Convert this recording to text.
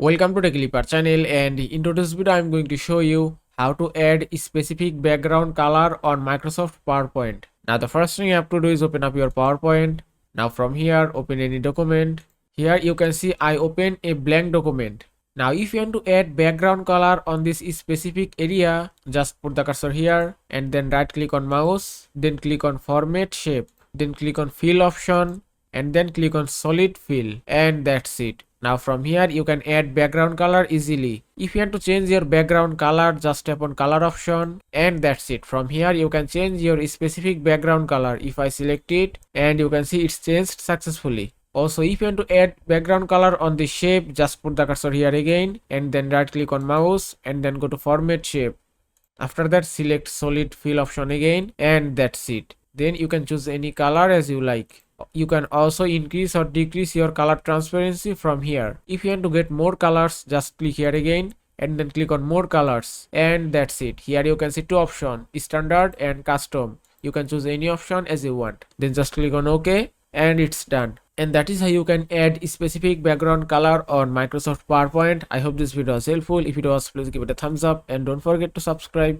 Welcome to the Clipper channel, and in today's video I am going to show you how to add a specific background color on Microsoft PowerPoint. Now the first thing you have to do is open up your PowerPoint. Now from here open any document. Here you can see I open a blank document. Now if you want to add background color on this specific area, just put the cursor here and then right click on mouse, then click on format shape, then click on fill option and then click on solid fill, and that's it. Now from here you can add background color easily. If you want to change your background color, just tap on color option and that's it. From here you can change your specific background color. If I select it, and you can see it's changed successfully. Also, if you want to add background color on the shape, just put the cursor here again and then right click on mouse and then go to format shape. After that select solid fill option again and that's it. Then you can choose any color as you like. You can also increase or decrease your color transparency from here. If you want to get more colors, just click here again and then click on more colors and that's it. Here you can see two options, standard and custom. You can choose any option as you want. Then just click on OK and it's done. And that is how you can add a specific background color on Microsoft PowerPoint. I hope this video was helpful. If it was, please give it a thumbs up and don't forget to subscribe.